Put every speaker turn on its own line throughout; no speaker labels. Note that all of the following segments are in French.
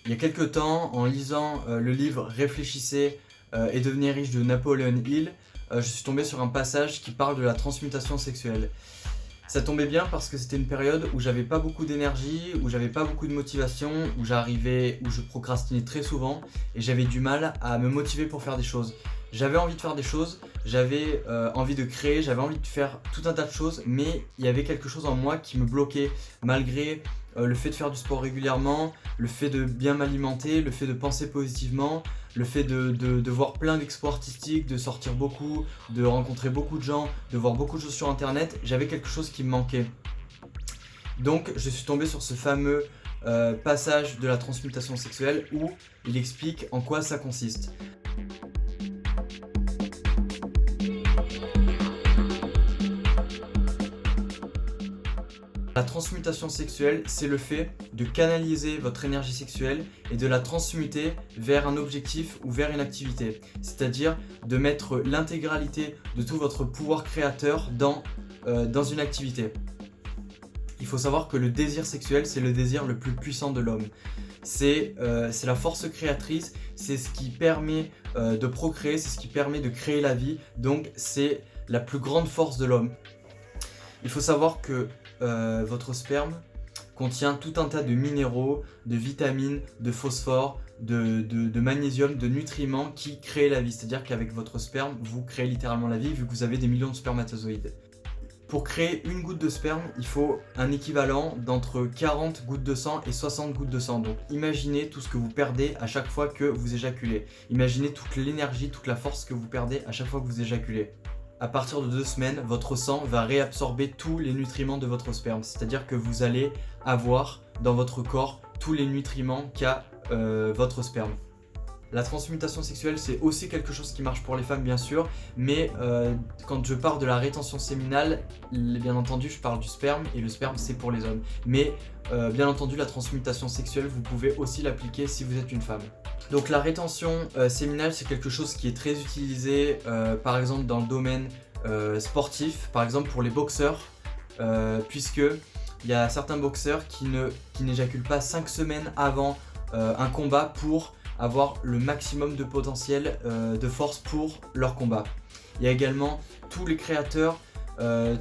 Il y a quelques temps, en lisant le livre Réfléchissez et devenez riche de Napoleon Hill, je suis tombé sur un passage qui parle de la transmutation sexuelle. Ça tombait bien parce que c'était une période où j'avais pas beaucoup d'énergie, où j'avais pas beaucoup de motivation, où je procrastinais très souvent et j'avais du mal à me motiver pour faire des choses. J'avais envie de faire des choses, j'avais envie de créer, j'avais envie de faire tout un tas de choses, mais il y avait quelque chose en moi qui me bloquait malgré le fait de faire du sport régulièrement, le fait de bien m'alimenter, le fait de penser positivement, le fait de voir plein d'expos artistiques, de sortir beaucoup, de rencontrer beaucoup de gens, de voir beaucoup de choses sur internet, j'avais quelque chose qui me manquait. Donc je suis tombé sur ce fameux passage de la transmutation sexuelle où il explique en quoi ça consiste. La transmutation sexuelle, c'est le fait de canaliser votre énergie sexuelle et de la transmuter vers un objectif ou vers une activité. C'est-à-dire de mettre l'intégralité de tout votre pouvoir créateur dans une activité. Il faut savoir que le désir sexuel, c'est le désir le plus puissant de l'homme. C'est la force créatrice, c'est ce qui permet de procréer, c'est ce qui permet de créer la vie. Donc c'est la plus grande force de l'homme. Il faut savoir que votre sperme contient tout un tas de minéraux, de vitamines, de phosphore, de magnésium, de nutriments qui créent la vie. C'est-à-dire qu'avec votre sperme, vous créez littéralement la vie vu que vous avez des millions de spermatozoïdes. Pour créer une goutte de sperme, il faut un équivalent d'entre 40 gouttes de sang et 60 gouttes de sang. Donc imaginez tout ce que vous perdez à chaque fois que vous éjaculez. Imaginez toute l'énergie, toute la force que vous perdez à chaque fois que vous éjaculez. À partir de 2 semaines, votre sang va réabsorber tous les nutriments de votre sperme. C'est-à-dire que vous allez avoir dans votre corps tous les nutriments qu'a votre sperme. La transmutation sexuelle, c'est aussi quelque chose qui marche pour les femmes, bien sûr, mais quand je parle de la rétention séminale, bien entendu, je parle du sperme, et le sperme, c'est pour les hommes. Mais bien entendu, la transmutation sexuelle, vous pouvez aussi l'appliquer si vous êtes une femme. Donc la rétention séminale, c'est quelque chose qui est très utilisé, par exemple, dans le domaine sportif, par exemple pour les boxeurs, puisque il y a certains boxeurs qui n'éjaculent pas 5 semaines avant un combat pour avoir le maximum de potentiel de force pour leur combat. Il y a également tous les créateurs,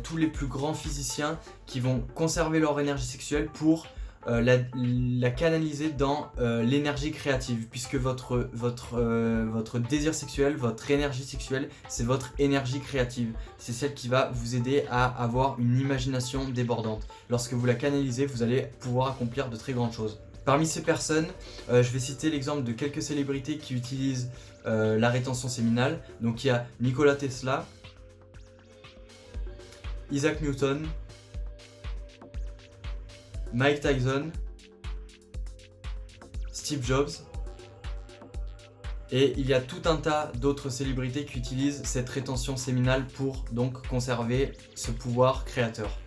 tous les plus grands physiciens qui vont conserver leur énergie sexuelle pour la canaliser dans l'énergie créative, puisque votre désir sexuel, votre énergie sexuelle, c'est votre énergie créative. C'est celle qui va vous aider à avoir une imagination débordante. Lorsque vous la canalisez, vous allez pouvoir accomplir de très grandes choses. Parmi ces personnes, je vais citer l'exemple de quelques célébrités qui utilisent la rétention séminale. Donc il y a Nikola Tesla, Isaac Newton, Mike Tyson, Steve Jobs, et il y a tout un tas d'autres célébrités qui utilisent cette rétention séminale pour donc conserver ce pouvoir créateur.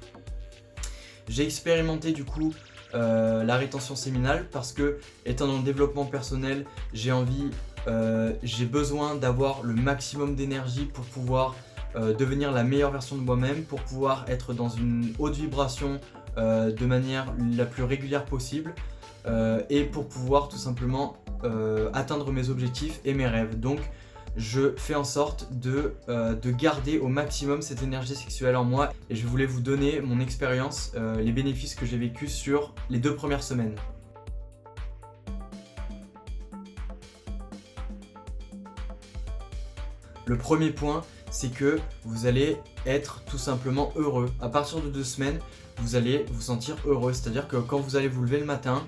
J'ai expérimenté du coup la rétention séminale parce que, étant dans le développement personnel, j'ai besoin d'avoir le maximum d'énergie pour pouvoir devenir la meilleure version de moi-même, pour pouvoir être dans une haute vibration de manière la plus régulière possible et pour pouvoir tout simplement atteindre mes objectifs et mes rêves. Donc je fais en sorte de garder au maximum cette énergie sexuelle en moi, et je voulais vous donner mon expérience, les bénéfices que j'ai vécus sur les 2 premières semaines. Le premier point, c'est que vous allez être tout simplement heureux. À partir de 2 semaines, vous allez vous sentir heureux. C'est-à-dire que quand vous allez vous lever le matin,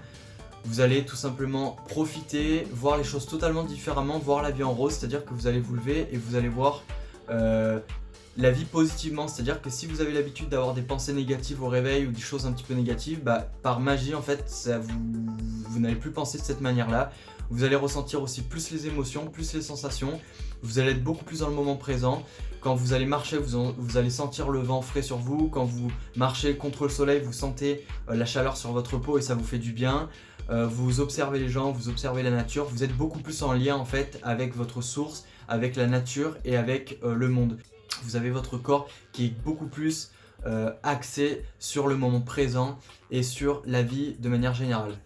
vous allez tout simplement profiter, voir les choses totalement différemment, voir la vie en rose. C'est-à-dire que vous allez vous lever et vous allez voir la vie positivement. C'est-à-dire que si vous avez l'habitude d'avoir des pensées négatives au réveil ou des choses un petit peu négatives, par magie en fait, vous n'allez plus penser de cette manière-là. Vous allez ressentir aussi plus les émotions, plus les sensations. Vous allez être beaucoup plus dans le moment présent. Quand vous allez marcher, vous allez sentir le vent frais sur vous. Quand vous marchez contre le soleil, vous sentez la chaleur sur votre peau et ça vous fait du bien. Vous observez les gens, vous observez la nature. Vous êtes beaucoup plus en lien en fait avec votre source, avec la nature et avec le monde. Vous avez votre corps qui est beaucoup plus axé sur le moment présent et sur la vie de manière générale.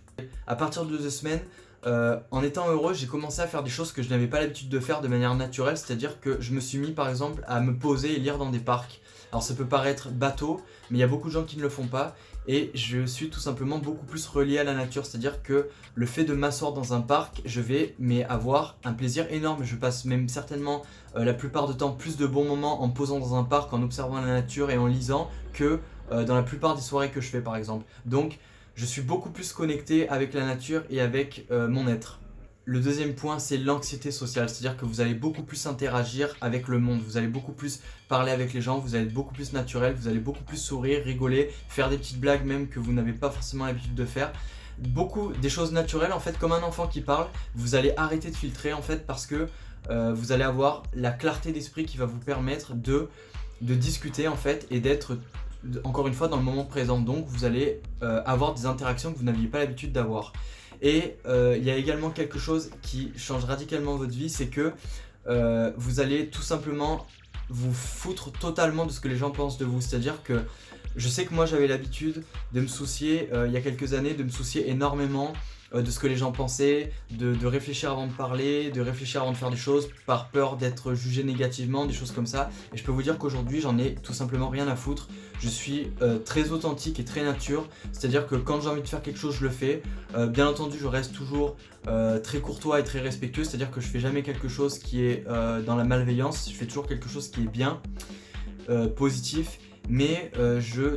À partir de 2 semaines, en étant heureux, j'ai commencé à faire des choses que je n'avais pas l'habitude de faire de manière naturelle, c'est-à-dire que je me suis mis par exemple à me poser et lire dans des parcs. Alors ça peut paraître bateau, mais il y a beaucoup de gens qui ne le font pas et je suis tout simplement beaucoup plus relié à la nature, c'est-à-dire que le fait de m'asseoir dans un parc, je vais avoir un plaisir énorme. Je passe même certainement la plupart du temps plus de bons moments en me posant dans un parc, en observant la nature et en lisant que dans la plupart des soirées que je fais par exemple. Donc je suis beaucoup plus connecté avec la nature et avec mon être. Le deuxième point, c'est l'anxiété sociale, c'est-à-dire que vous allez beaucoup plus interagir avec le monde, vous allez beaucoup plus parler avec les gens, vous allez être beaucoup plus naturel, vous allez beaucoup plus sourire, rigoler, faire des petites blagues même que vous n'avez pas forcément l'habitude de faire. Beaucoup des choses naturelles en fait, comme un enfant qui parle, vous allez arrêter de filtrer en fait parce que vous allez avoir la clarté d'esprit qui va vous permettre de discuter en fait et d'être encore une fois dans le moment présent. Donc vous allez avoir des interactions que vous n'aviez pas l'habitude d'avoir. Et il y a également quelque chose qui change radicalement votre vie, c'est que vous allez tout simplement vous foutre totalement de ce que les gens pensent de vous. C'est-à-dire que je sais que moi j'avais l'habitude de me soucier, il y a quelques années, de me soucier énormément de ce que les gens pensaient, de réfléchir avant de parler, de réfléchir avant de faire des choses par peur d'être jugé négativement, des choses comme ça. Et je peux vous dire qu'aujourd'hui j'en ai tout simplement rien à foutre. Je suis très authentique et très nature, c'est-à-dire que quand j'ai envie de faire quelque chose je le fais. Bien entendu je reste toujours très courtois et très respectueux, c'est-à-dire que je fais jamais quelque chose qui est dans la malveillance, je fais toujours quelque chose qui est bien, positif. Mais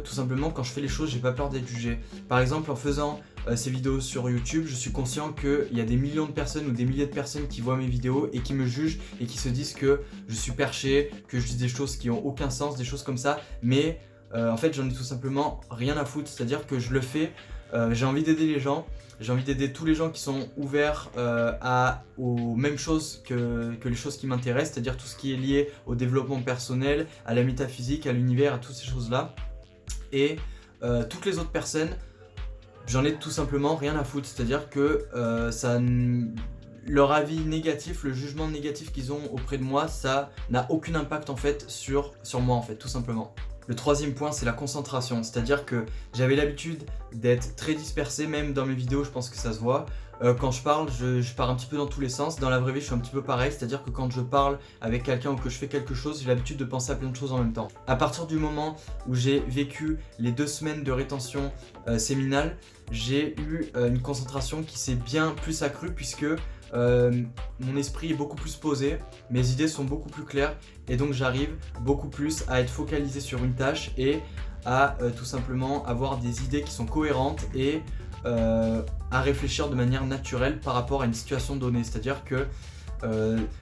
tout simplement quand je fais les choses j'ai pas peur d'être jugé. Par exemple en faisant ces vidéos sur YouTube, je suis conscient qu'il y a des millions de personnes ou des milliers de personnes qui voient mes vidéos et qui me jugent et qui se disent que je suis perché, que je dis des choses qui ont aucun sens, des choses comme ça. Mais en fait j'en ai tout simplement rien à foutre, c'est-à-dire que je le fais, j'ai envie d'aider les gens, j'ai envie d'aider tous les gens qui sont ouverts aux mêmes choses que les choses qui m'intéressent, c'est-à-dire tout ce qui est lié au développement personnel, à la métaphysique, à l'univers, à toutes ces choses-là. Et toutes les autres personnes, j'en ai tout simplement rien à foutre, c'est-à-dire que leur avis négatif, le jugement négatif qu'ils ont auprès de moi, ça n'a aucun impact en fait sur moi en fait, tout simplement. Le troisième point, c'est la concentration, c'est-à-dire que j'avais l'habitude d'être très dispersé, même dans mes vidéos, je pense que ça se voit. Quand je parle, je pars un petit peu dans tous les sens. Dans la vraie vie, je suis un petit peu pareil, c'est-à-dire que quand je parle avec quelqu'un ou que je fais quelque chose, j'ai l'habitude de penser à plein de choses en même temps. À partir du moment où j'ai vécu les 2 semaines de rétention séminale, j'ai eu une concentration qui s'est bien plus accrue puisque mon esprit est beaucoup plus posé, mes idées sont beaucoup plus claires et donc j'arrive beaucoup plus à être focalisé sur une tâche et à tout simplement avoir des idées qui sont cohérentes et à réfléchir de manière naturelle par rapport à une situation donnée. C'est-à-dire que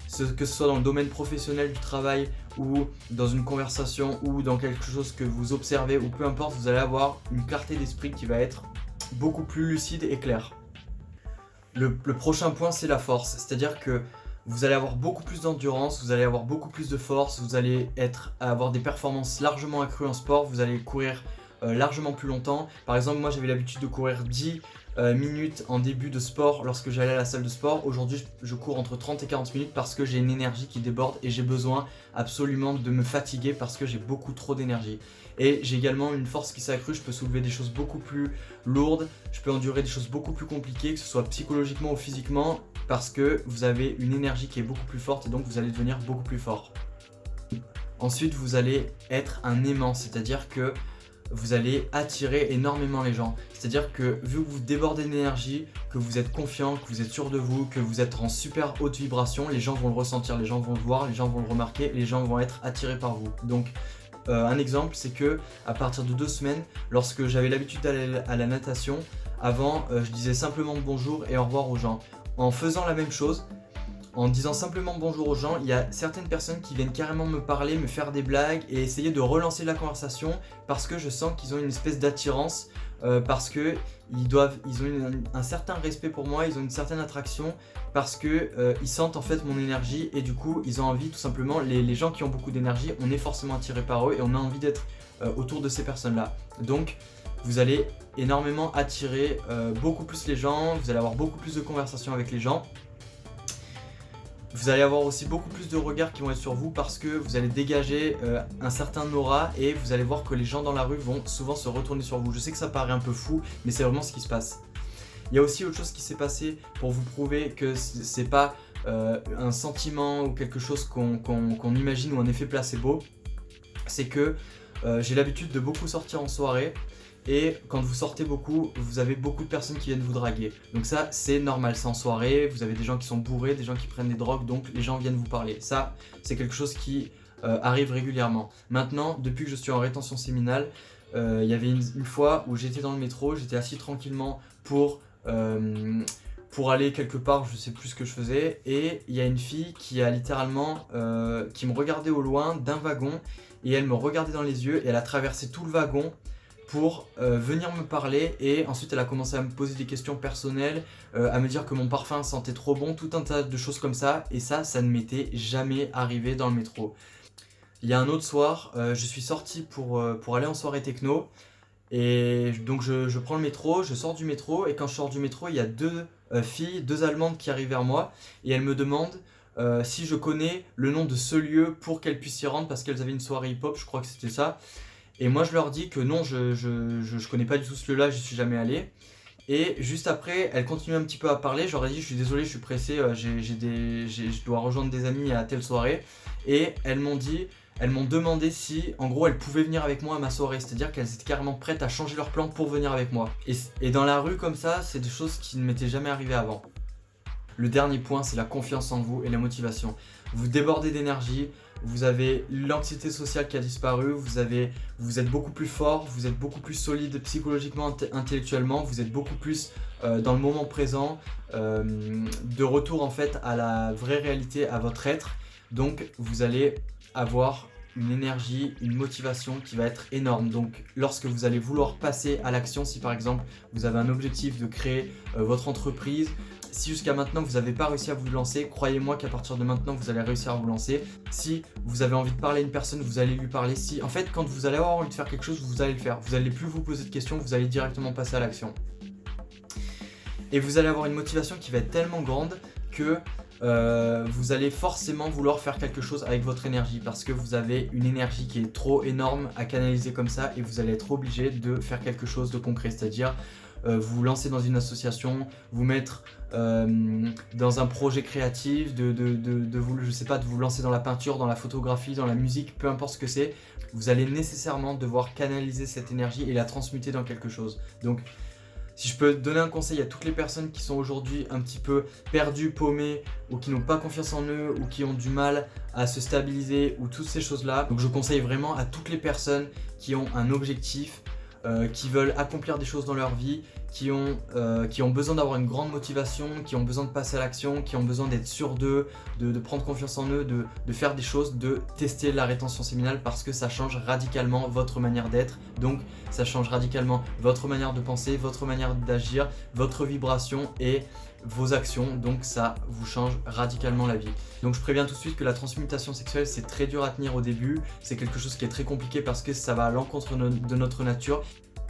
ce soit dans le domaine professionnel du travail ou dans une conversation ou dans quelque chose que vous observez ou peu importe, vous allez avoir une clarté d'esprit qui va être beaucoup plus lucide et claire. Le prochain point, c'est la force, c'est-à-dire que vous allez avoir beaucoup plus d'endurance, vous allez avoir beaucoup plus de force, vous allez avoir des performances largement accrues en sport, vous allez courir largement plus longtemps. Par exemple, moi j'avais l'habitude de courir 10 minutes en début de sport lorsque j'allais à la salle de sport. Aujourd'hui, je cours entre 30 et 40 minutes parce que j'ai une énergie qui déborde et j'ai besoin absolument de me fatiguer parce que j'ai beaucoup trop d'énergie. Et j'ai également une force qui s'est accrue, je peux soulever des choses beaucoup plus lourdes, je peux endurer des choses beaucoup plus compliquées, que ce soit psychologiquement ou physiquement, parce que vous avez une énergie qui est beaucoup plus forte et donc vous allez devenir beaucoup plus fort. Ensuite, vous allez être un aimant, c'est-à-dire que vous allez attirer énormément les gens. C'est-à-dire que vu que vous débordez d'énergie, que vous êtes confiant, que vous êtes sûr de vous, que vous êtes en super haute vibration, les gens vont le ressentir, les gens vont le voir, les gens vont le remarquer, les gens vont être attirés par vous. Donc un exemple, c'est que à partir de 2 semaines, lorsque j'avais l'habitude d'aller à la natation, avant je disais simplement bonjour et au revoir aux gens. En faisant la même chose, en disant simplement bonjour aux gens, il y a certaines personnes qui viennent carrément me parler, me faire des blagues et essayer de relancer la conversation parce que je sens qu'ils ont une espèce d'attirance, parce que ils ont un certain respect pour moi, ils ont une certaine attraction parce que ils sentent en fait mon énergie et du coup ils ont envie tout simplement, les gens qui ont beaucoup d'énergie, on est forcément attiré par eux et on a envie d'être autour de ces personnes-là. Donc vous allez énormément attirer beaucoup plus les gens, vous allez avoir beaucoup plus de conversations avec les gens. Vous allez avoir aussi beaucoup plus de regards qui vont être sur vous parce que vous allez dégager un certain aura et vous allez voir que les gens dans la rue vont souvent se retourner sur vous. Je sais que ça paraît un peu fou, mais c'est vraiment ce qui se passe. Il y a aussi autre chose qui s'est passé pour vous prouver que c'est pas un sentiment ou quelque chose qu'on imagine ou un effet placebo. C'est que j'ai l'habitude de beaucoup sortir en soirée. Et quand vous sortez beaucoup, vous avez beaucoup de personnes qui viennent vous draguer. Donc ça, c'est normal, c'est en soirée, vous avez des gens qui sont bourrés, des gens qui prennent des drogues, donc les gens viennent vous parler. Ça, c'est quelque chose qui arrive régulièrement. Maintenant, depuis que je suis en rétention séminale, il y avait une fois où j'étais dans le métro, j'étais assis tranquillement pour aller quelque part, je sais plus ce que je faisais, et il y a une fille qui a littéralement, qui me regardait au loin d'un wagon, et elle me regardait dans les yeux, et elle a traversé tout le wagon pour venir me parler, et ensuite elle a commencé à me poser des questions personnelles, à me dire que mon parfum sentait trop bon, tout un tas de choses comme ça, et ça ne m'était jamais arrivé dans le métro. Il y a un autre soir, je suis sorti pour aller en soirée techno, et donc je prends le métro, je sors du métro, et quand je sors du métro, il y a deux filles, deux Allemandes qui arrivent vers moi, et elles me demandent si je connais le nom de ce lieu pour qu'elles puissent y rendre, parce qu'elles avaient une soirée hip-hop, je crois que c'était ça. Et moi je leur dis que non, je connais pas du tout ce lieu-là, j'y suis jamais allé. Et juste après, elles continuent un petit peu à parler, je leur ai dit je suis désolé, je suis pressé, je dois rejoindre des amis à telle soirée. Et elles m'ont demandé si en gros elles pouvaient venir avec moi à ma soirée, c'est-à-dire qu'elles étaient carrément prêtes à changer leur plan pour venir avec moi. Et dans la rue comme ça, c'est des choses qui ne m'étaient jamais arrivées avant. Le dernier point, c'est la confiance en vous et la motivation. Vous débordez d'énergie, vous avez l'anxiété sociale qui a disparu, vous êtes beaucoup plus fort, vous êtes beaucoup plus solide psychologiquement, intellectuellement, vous êtes beaucoup plus dans le moment présent, de retour en fait à la vraie réalité, à votre être. Donc vous allez avoir une énergie, une motivation qui va être énorme. Donc lorsque vous allez vouloir passer à l'action, si par exemple vous avez un objectif de créer votre entreprise, si jusqu'à maintenant vous n'avez pas réussi à vous lancer, croyez-moi qu'à partir de maintenant vous allez réussir à vous lancer. Si vous avez envie de parler à une personne, vous allez lui parler. En fait, quand vous allez avoir envie de faire quelque chose, vous allez le faire. Vous n'allez plus vous poser de questions, vous allez directement passer à l'action. Et vous allez avoir une motivation qui va être tellement grande que vous allez forcément vouloir faire quelque chose avec votre énergie, parce que vous avez une énergie qui est trop énorme à canaliser comme ça, et vous allez être obligé de faire quelque chose de concret, c'est-à-dire vous lancer dans une association, vous mettre dans un projet créatif, de vous lancer dans la peinture, dans la photographie, dans la musique, peu importe ce que c'est. Vous allez nécessairement devoir canaliser cette énergie et la transmuter dans quelque chose. Donc si je peux donner un conseil à toutes les personnes qui sont aujourd'hui un petit peu perdues, paumées, ou qui n'ont pas confiance en eux, ou qui ont du mal à se stabiliser, ou toutes ces choses-là. Donc je conseille vraiment à toutes les personnes qui ont un objectif, qui veulent accomplir des choses dans leur vie, qui ont besoin d'avoir une grande motivation, qui ont besoin de passer à l'action, qui ont besoin d'être sûrs d'eux, de prendre confiance en eux, de faire des choses, de tester la rétention séminale, parce que ça change radicalement votre manière d'être. Donc ça change radicalement votre manière de penser, votre manière d'agir, votre vibration et vos actions, donc ça vous change radicalement la vie. Donc je préviens tout de suite que la transmutation sexuelle, c'est très dur à tenir au début, c'est quelque chose qui est très compliqué parce que ça va à l'encontre de notre nature,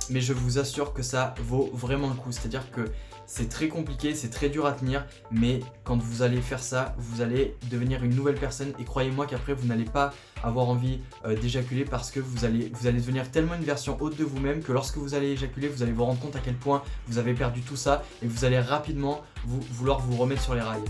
mais je vous assure que ça vaut vraiment le coup. C'est-à-dire que c'est très compliqué, c'est très dur à tenir, mais quand vous allez faire ça, vous allez devenir une nouvelle personne, et croyez-moi qu'après vous n'allez pas avoir envie d'éjaculer, parce que vous allez devenir tellement une version haute de vous-même que lorsque vous allez éjaculer, vous allez vous rendre compte à quel point vous avez perdu tout ça, et vous allez rapidement vouloir vous remettre sur les rails.